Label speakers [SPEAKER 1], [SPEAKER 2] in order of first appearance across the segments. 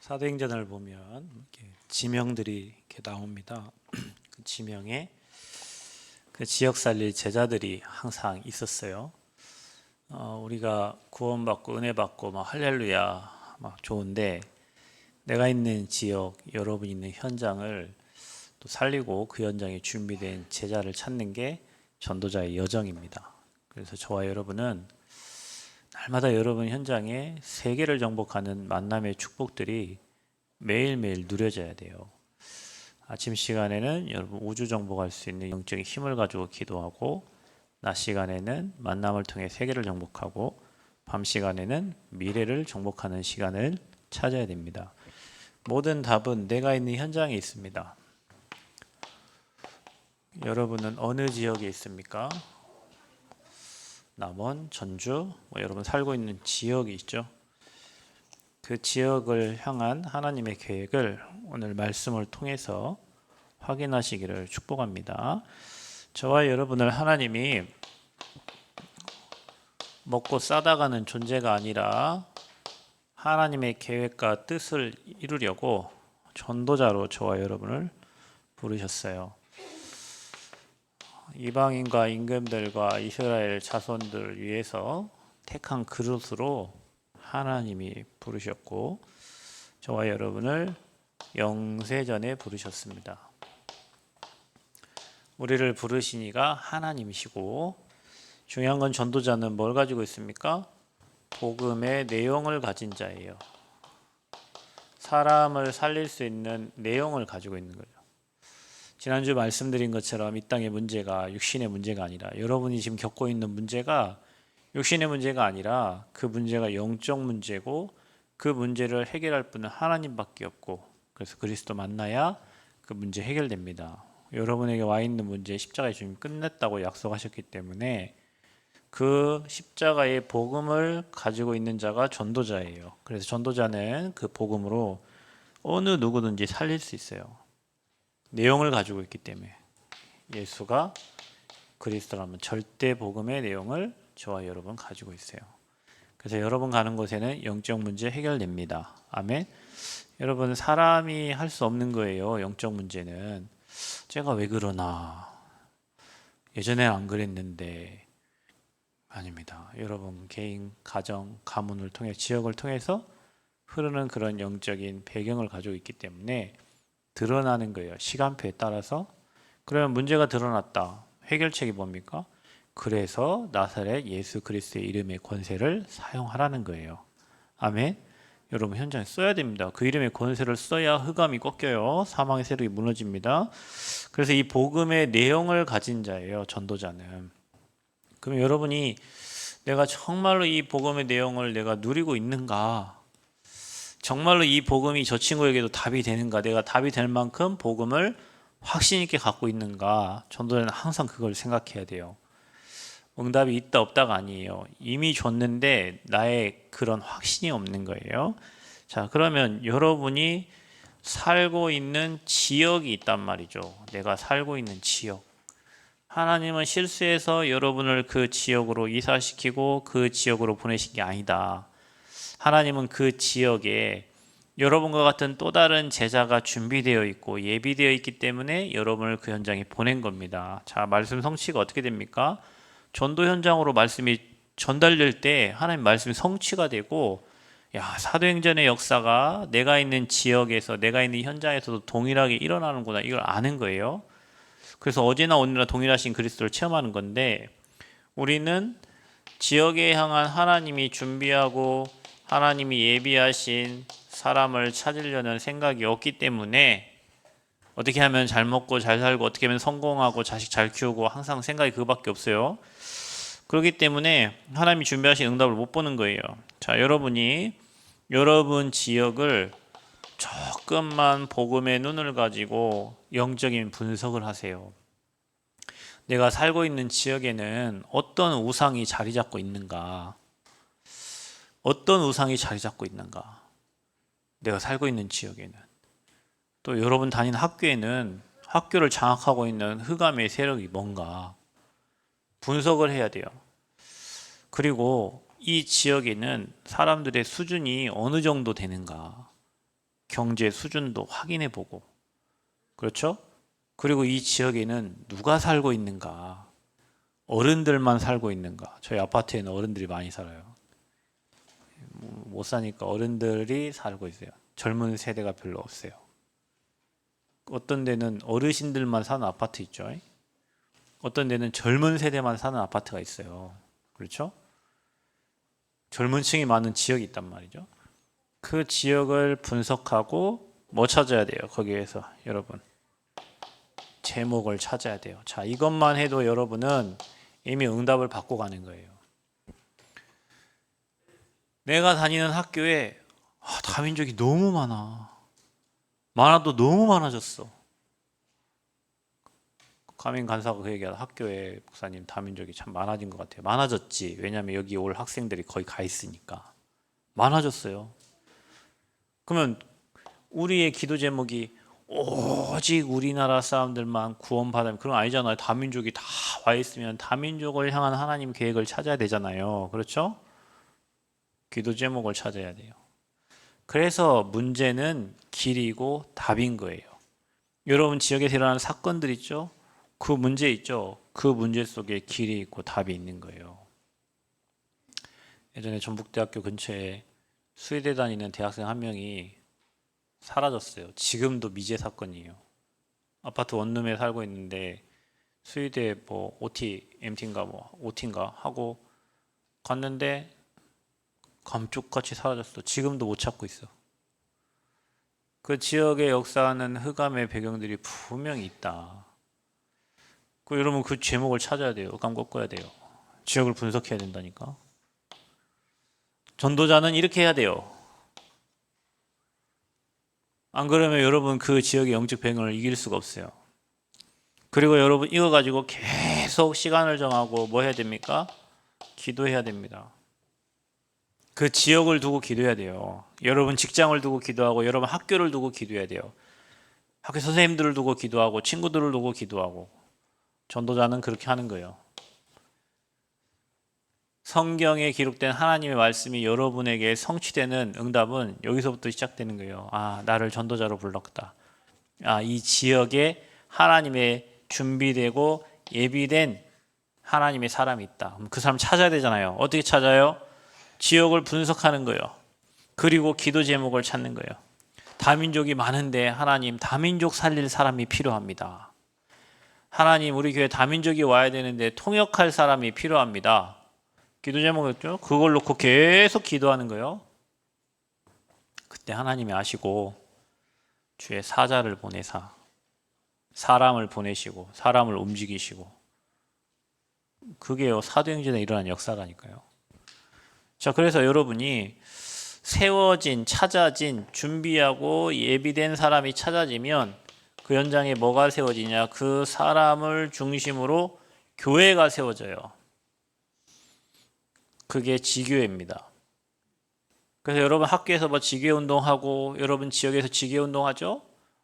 [SPEAKER 1] 사도행전을 보면 이렇게 지명들이 이렇게 나옵니다. 그 지명에 그 지역 살릴 제자들이 항상 있었어요. 우리가 구원받고 은혜 받고 막 할렐루야 막 좋은데 내가 있는 지역, 여러분 있는 현장을 또 살리고 그 현장에 준비된 제자를 찾는 게 전도자의 여정입니다. 그래서 저와 여러분은 날마다 여러분 현장에 세계를 정복하는 만남의 축복들이 매일매일 누려져야 돼요. 아침 시간에는 여러분 우주 정복할 수 있는 영적인 힘을 가지고 기도하고, 낮 시간에는 만남을 통해 세계를 정복하고, 밤 시간에는 미래를 정복하는 시간을 찾아야 됩니다. 모든 답은 내가 있는 현장에 있습니다. 여러분은 어느 지역에 있습니까? 남원, 전주, 여러분 살고 있는 지역이 있죠. 그 지역을 향한 하나님의 계획을 오늘 말씀을 통해서 확인하시기를 축복합니다. 저와 여러분을 하나님이 먹고 싸다가는 존재가 아니라 하나님의 계획과 뜻을 이루려고 전도자로 저와 여러분을 부르셨어요. 이방인과 임금들과 이스라엘 자손들 위해서 택한 그릇으로 하나님이 부르셨고, 저와 여러분을 영세전에 부르셨습니다. 우리를 부르시니가 하나님이시고, 중요한 건 전도자는 뭘 가지고 있습니까? 복음의 내용을 가진 자예요. 사람을 살릴 수 있는 내용을 가지고 있는 거죠. 지난주 말씀드린 것처럼 이 땅의 문제가 육신의 문제가 아니라, 여러분이 지금 겪고 있는 문제가 육신의 문제가 아니라 그 문제가 영적 문제고, 그 문제를 해결할 분은 하나님밖에 없고, 그래서 그리스도 만나야 그 문제 해결됩니다. 여러분에게 와 있는 문제 십자가의 주님 끝냈다고 약속하셨기 때문에 그 십자가의 복음을 가지고 있는 자가 전도자예요. 그래서 전도자는 그 복음으로 어느 누구든지 살릴 수 있어요. 내용을 가지고 있기 때문에. 예수가 그리스도라면 절대 복음의 내용을 저와 여러분 가지고 있어요. 그래서 여러분 가는 곳에는 영적 문제 해결됩니다. 아멘. 여러분, 사람이 할 수 없는 거예요. 영적 문제는. 제가 왜 그러나, 예전엔 안 그랬는데. 아닙니다. 여러분 개인, 가정, 가문을 통해, 지역을 통해서 흐르는 그런 영적인 배경을 가지고 있기 때문에 드러나는 거예요. 시간표에 따라서. 그러면 문제가 드러났다. 해결책이 뭡니까? 그래서 나사렛 예수 그리스도의 이름의 권세를 사용하라는 거예요. 아멘. 여러분 현장에 써야 됩니다. 그 이름의 권세를 써야 흑암이 꺾여요. 사망의 세력이 무너집니다. 그래서 이 복음의 내용을 가진 자예요, 전도자는. 그럼 여러분이 내가 정말로 이 복음의 내용을 내가 누리고 있는가? 정말로 이 복음이 저 친구에게도 답이 되는가? 내가 답이 될 만큼 복음을 확신 있게 갖고 있는가? 전도자는 항상 그걸 생각해야 돼요. 응답이 있다 없다가 아니에요. 이미 줬는데 나의 그런 확신이 없는 거예요. 자, 그러면 여러분이 살고 있는 지역이 있단 말이죠. 내가 살고 있는 지역. 하나님은 실수해서 여러분을 그 지역으로 이사시키고 그 지역으로 보내신 게 아니다. 하나님은 그 지역에 여러분과 같은 또 다른 제자가 준비되어 있고 예비되어 있기 때문에 여러분을 그 현장에 보낸 겁니다. 자, 말씀 성취가 어떻게 됩니까? 전도 현장으로 말씀이 전달될 때 하나님 말씀이 성취가 되고, 야, 사도행전의 역사가 내가 있는 지역에서, 내가 있는 현장에서도 동일하게 일어나는구나, 이걸 아는 거예요. 그래서 어제나 오늘나 동일하신 그리스도를 체험하는 건데, 우리는 지역에 향한 하나님이 준비하고 하나님이 예비하신 사람을 찾으려는 생각이 없기 때문에, 어떻게 하면 잘 먹고 잘 살고 어떻게 하면 성공하고 자식 잘 키우고 항상 생각이 그거밖에 없어요. 그렇기 때문에 하나님이 준비하신 응답을 못 보는 거예요. 자, 여러분이 여러분 지역을 조금만 복음의 눈을 가지고 영적인 분석을 하세요. 내가 살고 있는 지역에는 어떤 우상이 자리 잡고 있는가? 어떤 우상이 자리 잡고 있는가? 내가 살고 있는 지역에는. 또 여러분 다니는 학교에는 학교를 장악하고 있는 흑암의 세력이 뭔가 분석을 해야 돼요. 그리고 이 지역에는 사람들의 수준이 어느 정도 되는가? 경제 수준도 확인해 보고, 그렇죠? 그리고 이 지역에는 누가 살고 있는가? 어른들만 살고 있는가? 저희 아파트에는 어른들이 많이 살아요. 못 사니까 어른들이 살고 있어요. 젊은 세대가 별로 없어요. 어떤 데는 어르신들만 사는 아파트 있죠. 어떤 데는 젊은 세대만 사는 아파트가 있어요. 그렇죠? 젊은 층이 많은 지역이 있단 말이죠. 그 지역을 분석하고 뭐 찾아야 돼요? 거기에서 여러분 제목을 찾아야 돼요. 자, 이것만 해도 여러분은 이미 응답을 받고 가는 거예요. 내가 다니는 학교에 다민족이 너무 많아도 너무 많아졌어. 가민 간사가 그 얘기하다, 학교에 목사님 다민족이 참 많아진 것 같아요. 많아졌지. 왜냐하면 여기 올 학생들이 거의 가 있으니까 많아졌어요. 그러면 우리의 기도 제목이 오직 우리나라 사람들만 구원받으면, 그런 거 아니잖아요. 다민족이 다 와 있으면 다민족을 향한 하나님 계획을 찾아야 되잖아요. 그렇죠? 기도 제목을 찾아야 돼요. 그래서 문제는 길이고 답인 거예요. 여러분 지역에서 일어나는 사건들 있죠? 그 문제 있죠? 그 문제 속에 길이 있고 답이 있는 거예요. 예전에 전북대학교 근처에 수의대 다니는 대학생 한 명이 사라졌어요. 지금도 미제 사건이에요. 아파트 원룸에 살고 있는데 수의대 뭐 OT, MT인가 뭐 OT인가 하고 갔는데 감쪽같이 사라졌어. 지금도 못 찾고 있어. 그 지역의 역사하는 흑암의 배경들이 분명히 있다. 여러분 그 제목을 찾아야 돼요. 흑암 꺾어야 돼요. 지역을 분석해야 된다니까. 전도자는 이렇게 해야 돼요. 안 그러면 여러분 그 지역의 영적 배경을 이길 수가 없어요. 그리고 여러분 이거 가지고 계속 시간을 정하고 뭐 해야 됩니까? 기도해야 됩니다. 그 지역을 두고 기도해야 돼요. 여러분 직장을 두고 기도하고, 여러분 학교를 두고 기도해야 돼요. 학교 선생님들을 두고 기도하고, 친구들을 두고 기도하고. 전도자는 그렇게 하는 거예요. 성경에 기록된 하나님의 말씀이 여러분에게 성취되는 응답은 여기서부터 시작되는 거예요. 아, 나를 전도자로 불렀다. 아, 이 지역에 하나님의 준비되고 예비된 하나님의 사람이 있다. 그럼 그 사람 찾아야 되잖아요. 어떻게 찾아요? 지역을 분석하는 거예요. 그리고 기도 제목을 찾는 거예요. 다민족이 많은데 하나님 다민족 살릴 사람이 필요합니다. 하나님 우리 교회 다민족이 와야 되는데 통역할 사람이 필요합니다. 기도 제목이었죠. 그걸 놓고 계속 기도하는 거예요. 그때 하나님이 아시고 주의 사자를 보내사 사람을 보내시고 사람을 움직이시고, 그게요 사도행전에 일어난 역사라니까요. 자, 그래서 여러분이 세워진, 찾아진, 준비하고 예비된 사람이 찾아지면 그 현장에 뭐가 세워지냐? 그 사람을 중심으로 교회가 세워져요. 그게 지교회입니다. 그래서 여러분 학교에서 뭐 지교회 운동하고, 여러분 지역에서 지교회 운동하죠?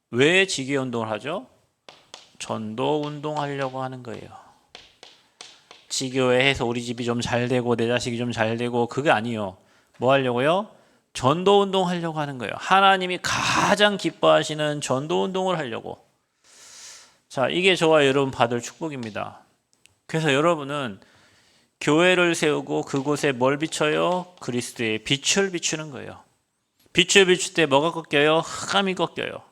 [SPEAKER 1] 왜 지교회 운동을 하죠? 전도 운동하려고 하는 거예요. 지교회 해서 우리 집이 좀 잘 되고 내 자식이 좀 잘 되고, 그게 아니에요. 뭐 하려고요? 전도 운동 하려고 하는 거예요. 하나님이 가장 기뻐하시는 전도 운동을 하려고. 자, 이게 저와 여러분 받을 축복입니다. 그래서 여러분은 교회를 세우고 그곳에 뭘 비춰요? 그리스도의 빛을 비추는 거예요. 빛을 비출 때 뭐가 꺾여요? 흑암이 꺾여요.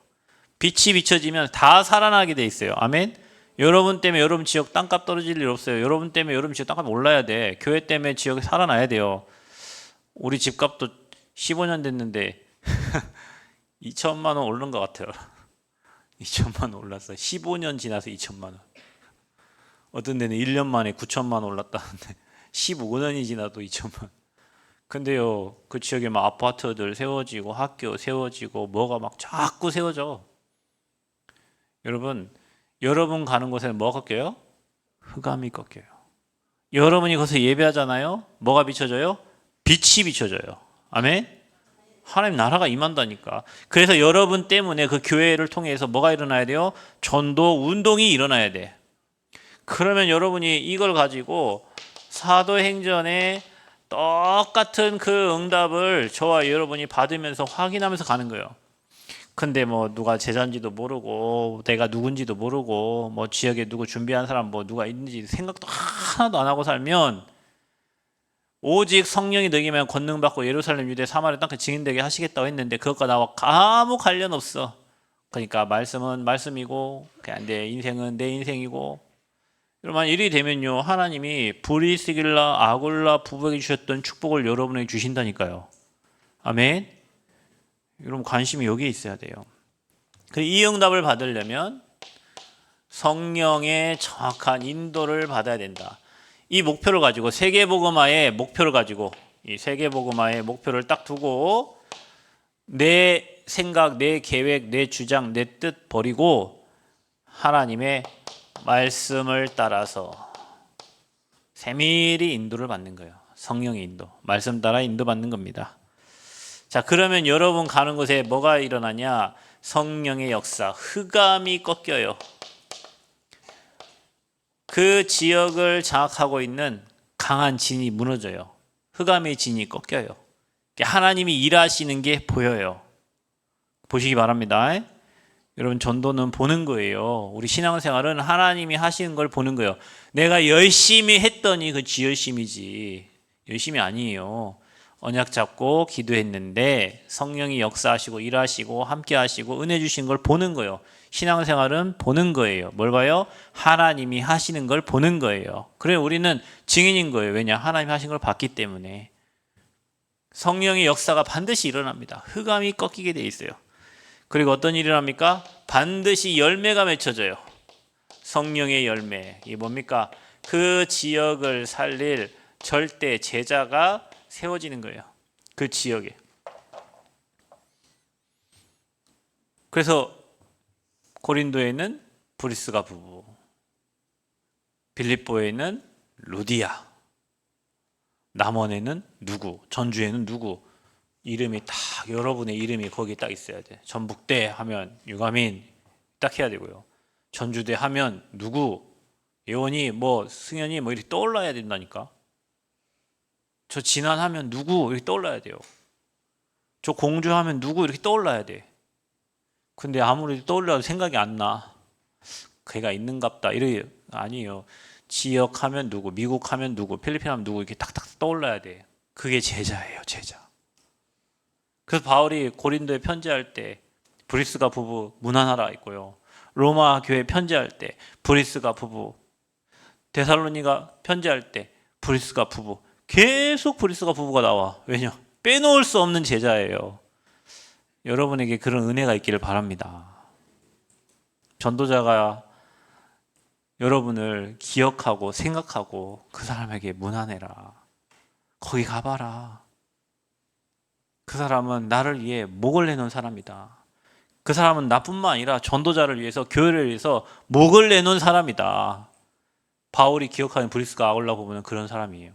[SPEAKER 1] 빛이 비춰지면 다 살아나게 돼 있어요. 아멘. 여러분 때문에 여러분 지역 땅값 떨어질 일 없어요. 여러분 때문에 여러분 지역 땅값 올라야 돼. 교회 때문에 지역이 살아나야 돼요. 우리 집값도 15년 됐는데 2천만 원 오른 것 같아요. 2천만 원 올랐어요. 15년 지나서 2천만 원. 어떤 데는 1년 만에 9천만 원 올랐다는데 15년이 지나도 2천만 원. 근데요, 그 지역에 막 아파트들 세워지고 학교 세워지고 뭐가 막 자꾸 세워져. 여러분 가는 곳에는 뭐가 꺾여요? 흑암이 꺾여요. 여러분이 거기서 예배하잖아요. 뭐가 비춰져요? 빛이 비춰져요. 아멘. 하나님 나라가 임한다니까. 그래서 여러분 때문에 그 교회를 통해서 뭐가 일어나야 돼요? 전도 운동이 일어나야 돼. 그러면 여러분이 이걸 가지고 사도행전에 똑같은 그 응답을 저와 여러분이 받으면서 확인하면서 가는 거예요. 근데 뭐 누가 제자인지도 모르고 내가 누군지도 모르고 뭐 지역에 누구 준비한 사람 뭐 누가 있는지 생각도 하나도 안 하고 살면 오직 성령이 너희에게만 권능받고 예루살렘 유대 사마리아 땅끝 증인되게 하시겠다고 했는데 그것과 나와 아무 관련 없어. 그러니까 말씀은 말씀이고 그냥 내 인생은 내 인생이고. 여러분 이리 되면요 하나님이 브리스길라 아굴라 부부에게 주셨던 축복을 여러분에게 주신다니까요. 아멘. 여러분 관심이 여기에 있어야 돼요. 이 응답을 받으려면 성령의 정확한 인도를 받아야 된다. 이 목표를 가지고 세계복음화의 목표를 가지고 이 세계복음화의 목표를 딱 두고 내 생각, 내 계획, 내 주장, 내 뜻 버리고 하나님의 말씀을 따라서 세밀히 인도를 받는 거예요. 성령의 인도, 말씀 따라 인도받는 겁니다. 자, 그러면 여러분 가는 곳에 뭐가 일어나냐? 성령의 역사, 흑암이 꺾여요. 그 지역을 장악하고 있는 강한 진이 무너져요. 흑암의 진이 꺾여요. 하나님이 일하시는 게 보여요. 보시기 바랍니다. 여러분 전도는 보는 거예요. 우리 신앙생활은 하나님이 하시는 걸 보는 거예요. 내가 열심히 했더니 그 지 열심이지 열심이 아니에요. 언약 잡고 기도했는데 성령이 역사하시고 일하시고 함께 하시고 은혜 주신 걸 보는 거예요. 신앙생활은 보는 거예요. 뭘 봐요? 하나님이 하시는 걸 보는 거예요. 그래 우리는 증인인 거예요. 왜냐? 하나님이 하신 걸 봤기 때문에. 성령의 역사가 반드시 일어납니다. 흑암이 꺾이게 돼 있어요. 그리고 어떤 일이 일어납니까? 반드시 열매가 맺혀져요. 성령의 열매. 이게 뭡니까? 그 지역을 살릴 절대 제자가 세워지는 거예요. 그 지역에. 그래서 고린도에는 브리스가 부부, 빌립보에는 루디아, 남원에는 누구, 전주에는 누구, 이름이 딱 여러분의 이름이 거기 딱 있어야 돼. 전북대 하면 유가민 딱 해야 되고요. 전주대 하면 누구, 예원이 뭐 승현이 뭐 이렇게 떠올라야 된다니까. 저 진안하면 누구 이렇게 떠올라야 돼요. 저 공주하면 누구 이렇게 떠올라야 돼. 근데 아무리 떠올려도 생각이 안 나. 걔가 있는갑다. 이래 아니에요. 지역 하면 누구, 미국 하면 누구, 필리핀 하면 누구 이렇게 탁탁 떠올라야 돼. 그게 제자예요, 제자. 그래서 바울이 고린도에 편지할 때 브리스가 부부 문안하라 있고요. 로마 교회 편지할 때 브리스가 부부, 데살로니가 편지할 때 브리스가 부부, 계속 브리스가 부부가 나와. 왜냐? 빼놓을 수 없는 제자예요. 여러분에게 그런 은혜가 있기를 바랍니다. 전도자가 여러분을 기억하고 생각하고 그 사람에게 문안해라. 거기 가봐라. 그 사람은 나를 위해 목을 내놓은 사람이다. 그 사람은 나뿐만 아니라 전도자를 위해서 교회를 위해서 목을 내놓은 사람이다. 바울이 기억하는 브리스가 아울라 부부는 그런 사람이에요.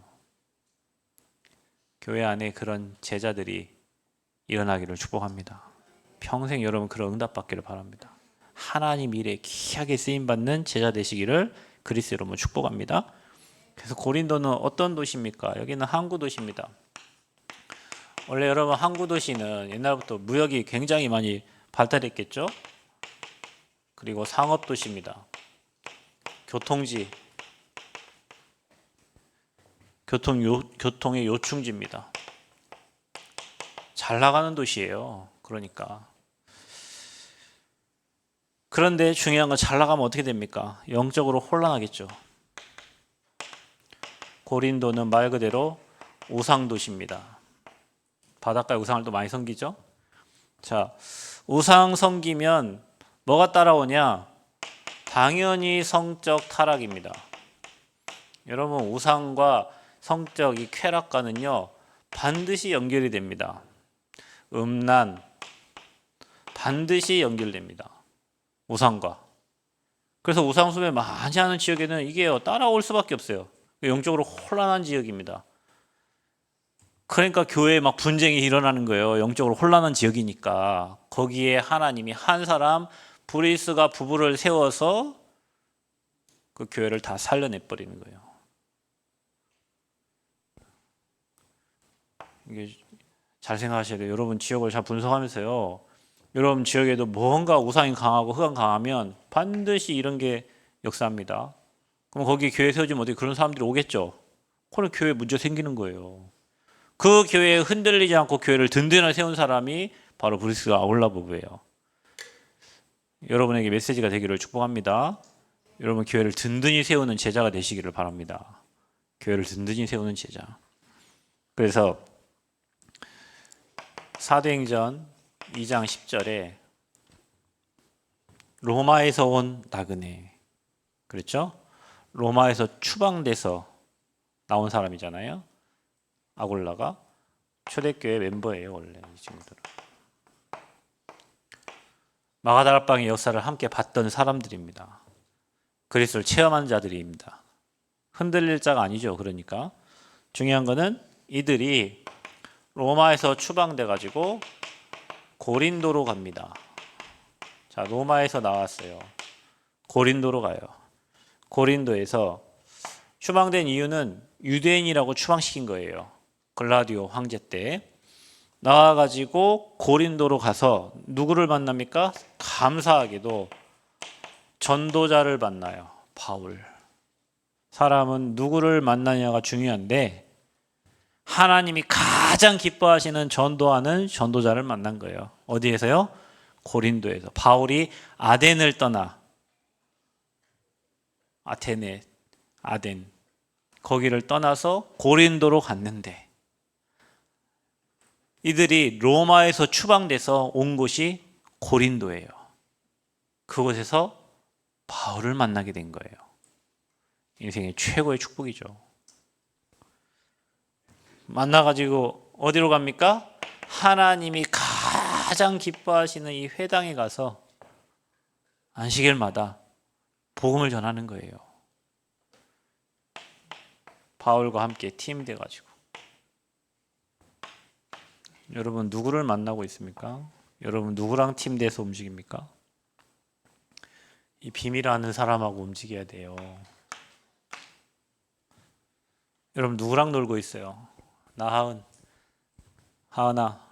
[SPEAKER 1] 교회 안에 그런 제자들이 일어나기를 축복합니다. 평생 여러분 그런 응답받기를 바랍니다. 하나님 일에 귀하게 쓰임받는 제자 되시기를 그리스도로 여러분 축복합니다. 그래서 고린도는 어떤 도시입니까? 여기는 항구 도시입니다. 원래 여러분 항구 도시는 옛날부터 무역이 굉장히 많이 발달했겠죠? 그리고 상업 도시입니다. 교통지, 교통의 요충지입니다. 잘 나가는 도시예요. 그러니까. 그런데 중요한 건 잘 나가면 어떻게 됩니까? 영적으로 혼란하겠죠. 고린도는 말 그대로 우상도시입니다. 바닷가에 우상을 또 많이 섬기죠. 자, 우상 섬기면 뭐가 따라오냐? 당연히 성적 타락입니다. 여러분 우상과 성적 이 쾌락과는요 반드시 연결이 됩니다. 음란 반드시 연결됩니다. 우상과. 그래서 우상 숭배 많이 하는 지역에는 이게요 따라올 수밖에 없어요. 영적으로 혼란한 지역입니다. 그러니까 교회에 막 분쟁이 일어나는 거예요. 영적으로 혼란한 지역이니까. 거기에 하나님이 한 사람 브리스가 부부를 세워서 그 교회를 다 살려내 버리는 거예요. 이게 잘 생각하셔야 돼요. 여러분 지역을 잘 분석하면서요. 여러분 지역에도 뭔가 우상이 강하고 흑암 강하면 반드시 이런 게 역사합니다. 그럼 거기 교회 세워지면 어떻게 그런 사람들이 오겠죠? 그럼 교회에 문제 생기는 거예요. 그 교회에 흔들리지 않고 교회를 든든하게 세운 사람이 바로 브리스가 아울라 부부예요. 여러분에게 메시지가 되기를 축복합니다. 여러분 교회를 든든히 세우는 제자가 되시기를 바랍니다. 교회를 든든히 세우는 제자. 그래서 사도행전 2장 10절에 로마에서 온 나그네, 그렇죠? 로마에서 추방돼서 나온 사람이잖아요. 아굴라가 초대교회 멤버예요. 원래 이 친구들은 마가다락방의 역사를 함께 봤던 사람들입니다. 그리스도를 체험한 자들입니다. 흔들릴 자가 아니죠. 그러니까 중요한 거는 이들이 로마에서 추방돼 가지고 고린도로 갑니다. 자, 로마에서 나왔어요. 고린도로 가요. 고린도에서 추방된 이유는 유대인이라고 추방시킨 거예요. 글라디오 황제 때 나와가지고 고린도로 가서 누구를 만납니까? 감사하게도 전도자를 만나요. 바울. 사람은 누구를 만나냐가 중요한데 하나님이 가장 기뻐하시는 전도하는 전도자를 만난 거예요. 어디에서요? 고린도에서. 바울이 아덴을 떠나 아테네, 아덴 거기를 떠나서 고린도로 갔는데 이들이 로마에서 추방돼서 온 곳이 고린도예요. 그곳에서 바울을 만나게 된 거예요. 인생의 최고의 축복이죠. 만나가지고 어디로 갑니까? 하나님이 가장 기뻐하시는 이 회당에 가서 안식일마다 복음을 전하는 거예요. 바울과 함께 팀 돼가지고. 여러분 누구를 만나고 있습니까? 여러분 누구랑 팀 돼서 움직입니까? 이 비밀 아는 사람하고 움직여야 돼요. 여러분 누구랑 놀고 있어요? 나하은, 하은아,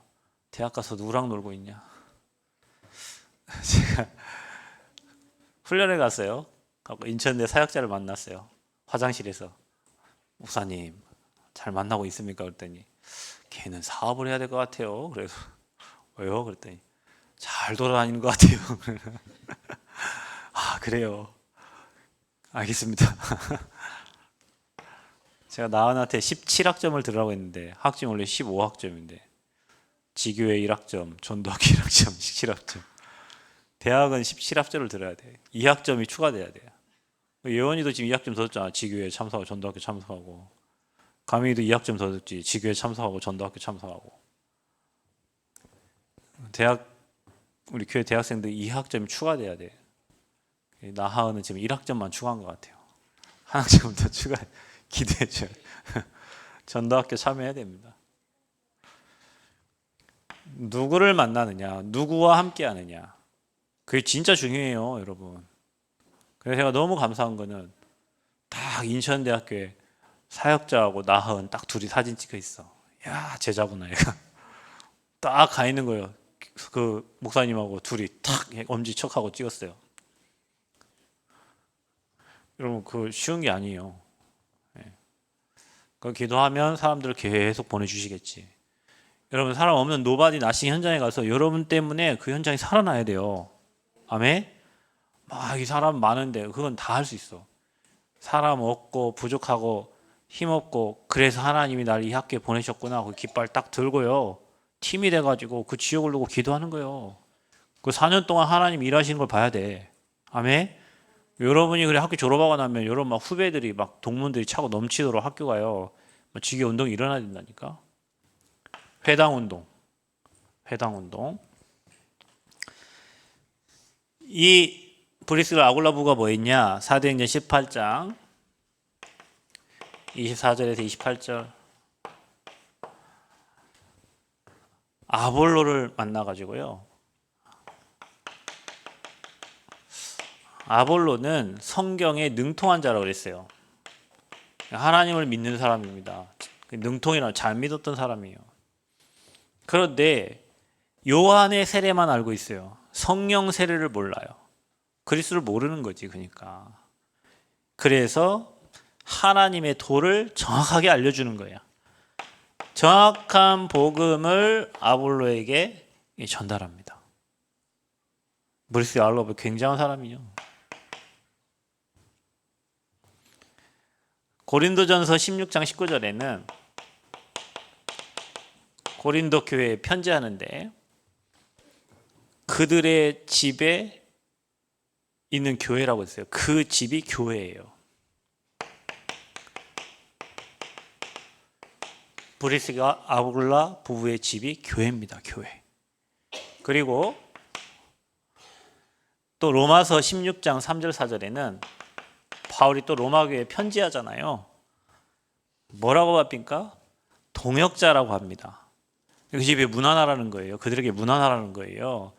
[SPEAKER 1] 대학 가서 누구랑 놀고 있냐? 제가 훈련에 갔어요. 인천대 사역자를 만났어요. 화장실에서. 목사님, 잘 만나고 있습니까? 그랬더니 걔는 사업을 해야 될 것 같아요. 그래서 왜요? 그랬더니 잘 돌아다니는 것 같아요. 아, 그래요. 알겠습니다. 제가 나은한테 17학점을 들으라고 했는데 학점이 원래 15학점인데 지교회 1학점, 전도학교 1학점, 17학점. 대학은 17학점을 들어야 돼. 2학점이 추가돼야 돼요. 예원이도 지금 2학점 더 듣잖아. 지교회 참석하고 전도학교 참석하고. 가민이도 2학점 더 듣지. 지교회 참석하고 전도학교 참석하고. 대학 우리 교회 대학생들 2학점이 추가돼야 돼. 나하은은 지금 1학점만 추가한 것 같아요. 한 학점 더 추가 기대해줘요. 전도학교 참여해야 됩니다. 누구를 만나느냐, 누구와 함께 하느냐. 그게 진짜 중요해요, 여러분. 그래서 제가 너무 감사한 거는 딱 인천대학교에 사역자하고 나하은 딱 둘이 사진 찍혀 있어. 야, 제자구나 얘가. 딱 가 있는 거예요. 그 목사님하고 둘이 탁 엄지척하고 찍었어요. 여러분 그 쉬운 게 아니에요. 그 기도하면 사람들을 계속 보내주시겠지. 여러분 사람 없는 노바디 나싱 현장에 가서 여러분 때문에 그 현장이 살아나야 돼요. 아멘? 막 이 사람 많은데 그건 다 할 수 있어. 사람 없고 부족하고 힘없고 그래서 하나님이 날 이 학교에 보내셨구나 그 깃발 딱 들고요. 팀이 돼가지고 그 지역을 두고 기도하는 거예요. 그 4년 동안 하나님 일하시는 걸 봐야 돼. 아멘? 여러분이 그래 학교 졸업하고 나면 여러분 막 후배들이 막 동문들이 차고 넘치도록 학교 가요. 지교 운동이 일어나야 된다니까. 회당 운동. 이 브리스가 아굴라부가 뭐 했냐? 사도행전 18장 24절에서 28절. 아볼로를 만나가지고요. 아볼로는 성경에 능통한 자라고 그랬어요. 하나님을 믿는 사람입니다. 능통이라 잘 믿었던 사람이에요. 그런데 요한의 세례만 알고 있어요. 성령 세례를 몰라요. 그리스도를 모르는 거지, 그러니까. 그래서 하나님의 도를 정확하게 알려주는 거예요. 정확한 복음을 아볼로에게 전달합니다. 브리스 아볼로 굉장한 사람이요. 고린도전서 16장 19절에는 고린도 교회에 편지하는데 그들의 집에 있는 교회라고 했어요. 그 집이 교회예요. 브리스가 아굴라 부부의 집이 교회입니다. 교회. 그리고 또 로마서 16장 3절 4절에는 바울이 또 로마 교회에 편지하잖아요. 뭐라고 합니까? 동역자라고 합니다. 그 집에 문안하라는 거예요. 그들에게 문안하라는 거예요.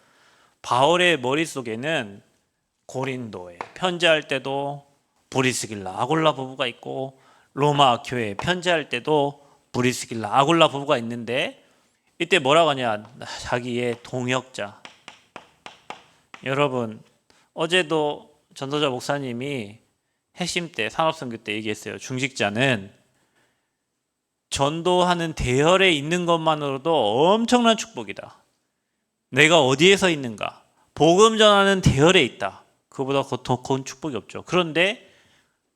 [SPEAKER 1] 바울의 머릿속에는 고린도에 편지할 때도 브리스길라 아굴라 부부가 있고 로마 교회에 편지할 때도 브리스길라 아굴라 부부가 있는데 이때 뭐라고 하냐? 자기의 동역자. 여러분 어제도 전도자 목사님이 핵심 때 산업선교 때 얘기했어요. 중직자는 전도하는 대열에 있는 것만으로도 엄청난 축복이다. 내가 어디에서 있는가? 복음 전하는 대열에 있다. 그보다 더 큰 축복이 없죠. 그런데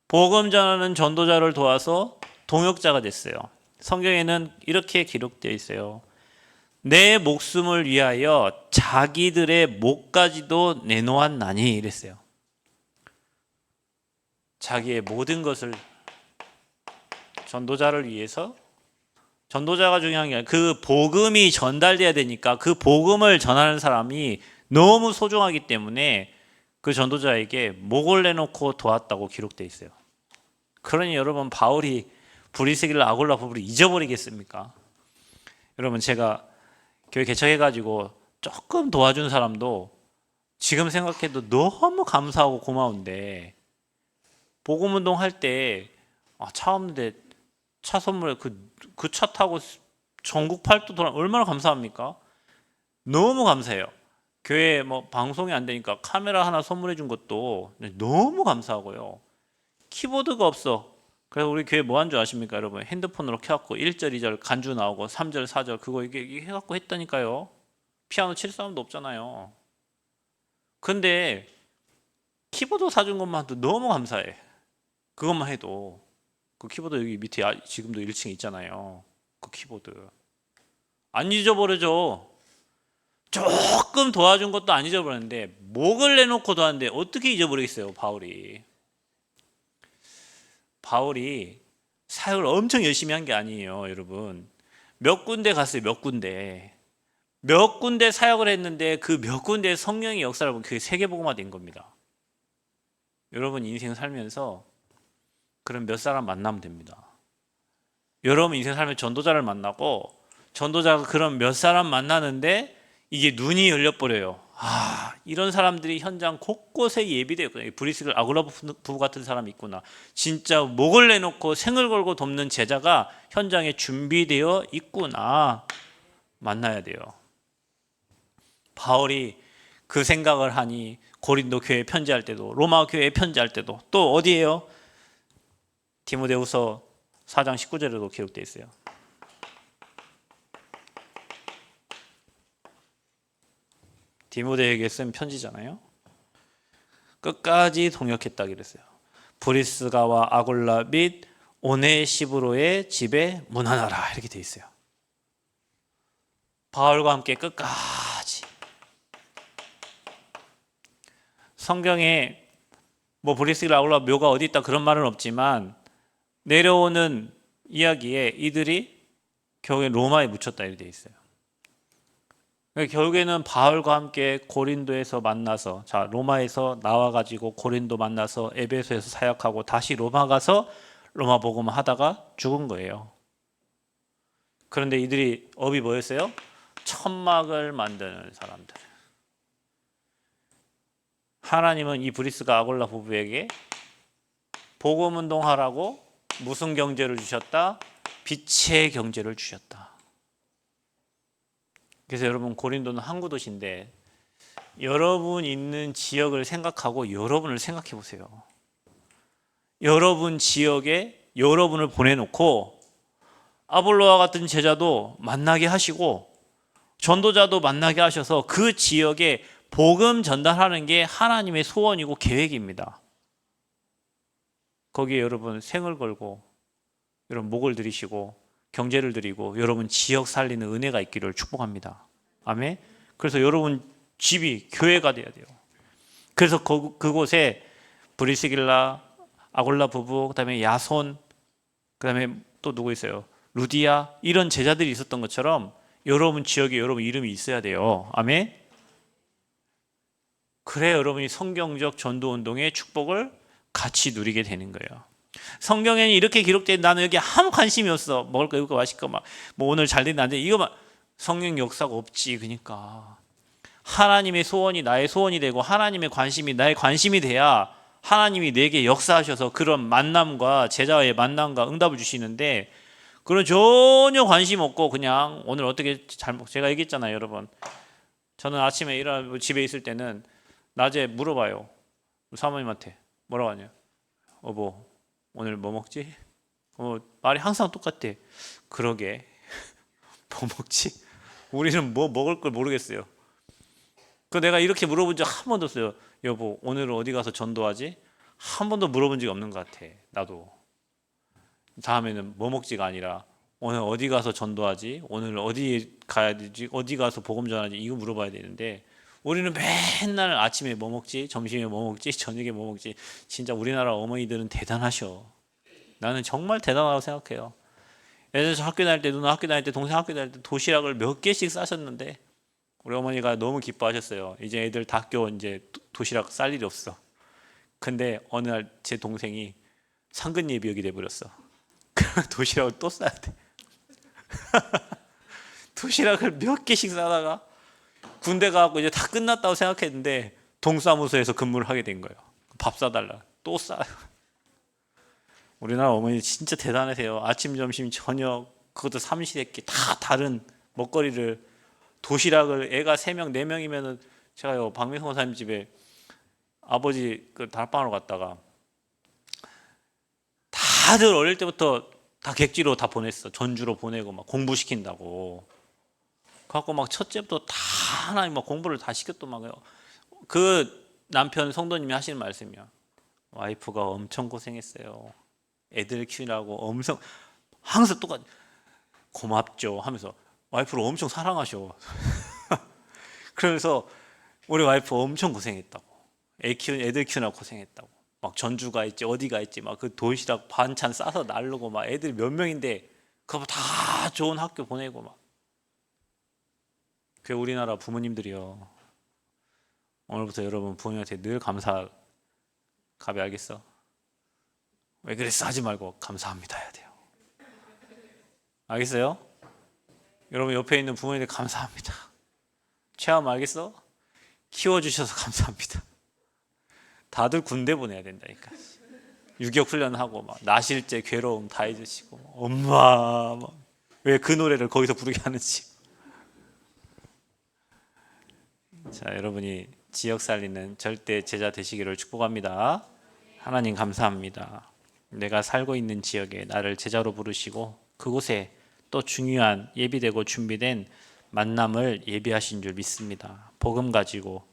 [SPEAKER 1] 복음 전하는 전도자를 도와서 동역자가 됐어요. 성경에는 이렇게 기록되어 있어요. 내 목숨을 위하여 자기들의 목까지도 내놓았나니 이랬어요. 자기의 모든 것을 전도자를 위해서, 전도자가 중요한 게 아니라 그 복음이 전달돼야 되니까 그 복음을 전하는 사람이 너무 소중하기 때문에 그 전도자에게 목을 내놓고 도왔다고 기록되어 있어요. 그러니 여러분 바울이 브리스길라 아굴라 부부를 잊어버리겠습니까? 여러분 제가 교회 개척해가지고 조금 도와준 사람도 지금 생각해도 너무 감사하고 고마운데 복음운동 할 때 차 없는데 차 선물에 그 차 타고 전국 팔도 돌아 얼마나 감사합니까? 너무 감사해요. 교회 뭐 방송이 안 되니까 카메라 하나 선물해 준 것도 너무 감사하고요. 키보드가 없어. 그래서 우리 교회 뭐 한 줄 아십니까, 여러분? 핸드폰으로 켜갖고 1절, 2절 간주 나오고 3절, 4절 그거 이게 해갖고 했다니까요. 피아노 칠 사람도 없잖아요. 근데 키보드 사준 것만도 너무 감사해. 그것만 해도 그 키보드 여기 밑에 지금도 1층에 있잖아요. 그 키보드 안 잊어버려져. 조금 도와준 것도 안 잊어버렸는데 목을 내놓고 도왔는데 어떻게 잊어버리겠어요, 바울이 사역을 엄청 열심히 한 게 아니에요, 여러분. 몇 군데 갔어요, 몇 군데 사역을 했는데 그 몇 군데의 성령의 역사를 보면 그게 세계복음화 된 겁니다. 여러분 인생 살면서 그런 몇 사람 만나면 됩니다. 여러분 인생 살면 전도자를 만나고 전도자가 그런 몇 사람 만나는데 이게 눈이 열려버려요. 이런 사람들이 현장 곳곳에 예비되어 있구나. 브리스길 아굴라 부부 같은 사람이 있구나. 진짜 목을 내놓고 생을 걸고 돕는 제자가 현장에 준비되어 있구나. 만나야 돼요. 바울이 그 생각을 하니 고린도 교회에 편지할 때도 로마 교회에 편지할 때도 또 어디에요? 디모데후서 4장 19절에도 기록되어 있어요. 디모데에게 쓴 편지잖아요. 끝까지 동역했다 그랬어요. 브리스가와 아굴라 및 오네시브로의 집에 문안하라 이렇게 되어 있어요. 바울과 함께 끝까지. 성경에 뭐 브리스가 아굴라 묘가 어디 있다 그런 말은 없지만 내려오는 이야기에 이들이 결국에 로마에 묻혔다 이렇게 되어 있어요. 결국에는 바울과 함께 고린도에서 만나서 로마에서 나와가지고 고린도 만나서 에베소에서 사역하고 다시 로마 가서 로마 복음 하다가 죽은 거예요. 그런데 이들이 업이 뭐였어요? 천막을 만드는 사람들. 하나님은 이 브리스가 아굴라 부부에게 복음 운동하라고 무슨 경제를 주셨다? 빛의 경제를 주셨다. 그래서 여러분 고린도는 항구 도시인데 여러분 있는 지역을 생각하고 여러분을 생각해 보세요. 여러분 지역에 여러분을 보내놓고 아볼로와 같은 제자도 만나게 하시고 전도자도 만나게 하셔서 그 지역에 복음 전달하는 게 하나님의 소원이고 계획입니다. 거기에 여러분 생을 걸고 여러분 목을 들이시고 경제를 드리고 여러분 지역 살리는 은혜가 있기를 축복합니다. 아멘. 그래서 여러분 집이 교회가 돼야 돼요. 그래서 그곳에 브리스길라, 아골라 부부, 그다음에 야손, 그다음에 또 누구 있어요? 루디아, 이런 제자들이 있었던 것처럼 여러분 지역에 여러분 이름이 있어야 돼요. 아멘. 그래 여러분이 성경적 전도운동의 축복을 같이 누리게 되는 거예요. 성경에는 이렇게 기록된, 나는 여기 아무 관심이 없어. 먹을 거 이거 맛있고 막 뭐 오늘 잘 된다 안 돼. 이거만. 성경 역사가 없지. 그러니까 하나님의 소원이 나의 소원이 되고 하나님의 관심이 나의 관심이 돼야 하나님이 내게 역사하셔서 그런 만남과 제자와의 만남과 응답을 주시는데, 그런 전혀 관심 없고 그냥 오늘 어떻게 제가 얘기했잖아요, 여러분. 저는 아침에 일어나고 집에 있을 때는 낮에 물어봐요. 사모님한테 뭐라고 하냐? 여보, 오늘 뭐 먹지? 말이 항상 똑같대. 그러게. 뭐 먹지? 우리는 뭐 먹을 걸 모르겠어요. 내가 이렇게 물어본 적 한 번도 없어요. 여보, 오늘 어디 가서 전도하지? 한 번도 물어본 적이 없는 것 같아. 나도. 다음에는 뭐 먹지가 아니라 오늘 어디 가서 전도하지? 오늘 어디 가야 되지? 어디 가서 복음 전하지? 이거 물어봐야 되는데, 우리는 맨날 아침에 뭐 먹지? 점심에 뭐 먹지? 저녁에 뭐 먹지? 진짜 우리나라 어머니들은 대단하셔. 나는 정말 대단하다고 생각해요. 예전에 저 학교 다닐 때, 누나 학교 다닐 때, 동생 학교 다닐 때 도시락을 몇 개씩 싸셨는데 우리 어머니가 너무 기뻐하셨어요. 이제 애들 다 학교 이제 도시락 쌀 일이 없어. 근데 어느 날 제 동생이 상근 예비역이 돼버렸어. 도시락을 또 싸야 돼. 도시락을 몇 개씩 싸다가 군대 가고 이제 다 끝났다고 생각했는데 동사무소에서 근무를 하게 된 거예요. 밥 사달라. 또 싸. 우리나라 어머니 진짜 대단하세요. 아침, 점심, 저녁 그것도 삼시세끼 다 다른 먹거리를, 도시락을, 애가 3명, 4명이면은 제가요 박민성 목사님 집에 아버지 그 다락방으로 갔다가 다들 어릴 때부터 다 객지로 다 보냈어. 전주로 보내고 막 공부시킨다고. 그래갖고 막 첫째부터 다 하나님 막 공부를 다 시켰더만요. 그 남편 성도님이 하시는 말씀이야. 와이프가 엄청 고생했어요. 애들 키우라고 엄청, 항상 똑같이 고맙죠 하면서 와이프를 엄청 사랑하셔. 그러면서 우리 와이프 엄청 고생했다고. 애들 키우느라 고생했다고. 막 전주가 있지 어디가 있지 막 그 도시락 반찬 싸서 나르고 막 애들 몇 명인데 그거 다 좋은 학교 보내고 막. 그 우리나라 부모님들이요. 오늘부터 여러분 부모님한테 늘 감사 가비 알겠어? 왜 그랬어 하지 말고 감사합니다 해야 돼요. 알겠어요? 여러분 옆에 있는 부모님들 감사합니다. 체험 알겠어? 키워주셔서 감사합니다. 다들 군대 보내야 된다니까. 유격 훈련하고 막 나실제 괴로움 다 잊으시고 엄마 왜 그 노래를 거기서 부르게 하는지. 자, 여러분이 지역 살리는 절대 제자 되시기를 축복합니다. 하나님 감사합니다. 내가 살고 있는 지역에 나를 제자로 부르시고 그곳에 또 중요한 예비되고 준비된 만남을 예비하신 줄 믿습니다. 복음 가지고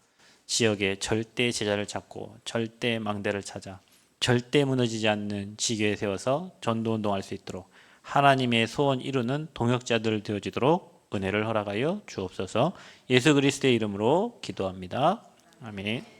[SPEAKER 1] 지역에 절대 제자를 찾고 절대 망대를 찾아 절대 무너지지 않는 지교에 세워서 전도운동할 수 있도록 하나님의 소원 이루는 동역자들 되어지도록 은혜를 허락하여 주옵소서. 예수 그리스도의 이름으로 기도합니다. 아멘.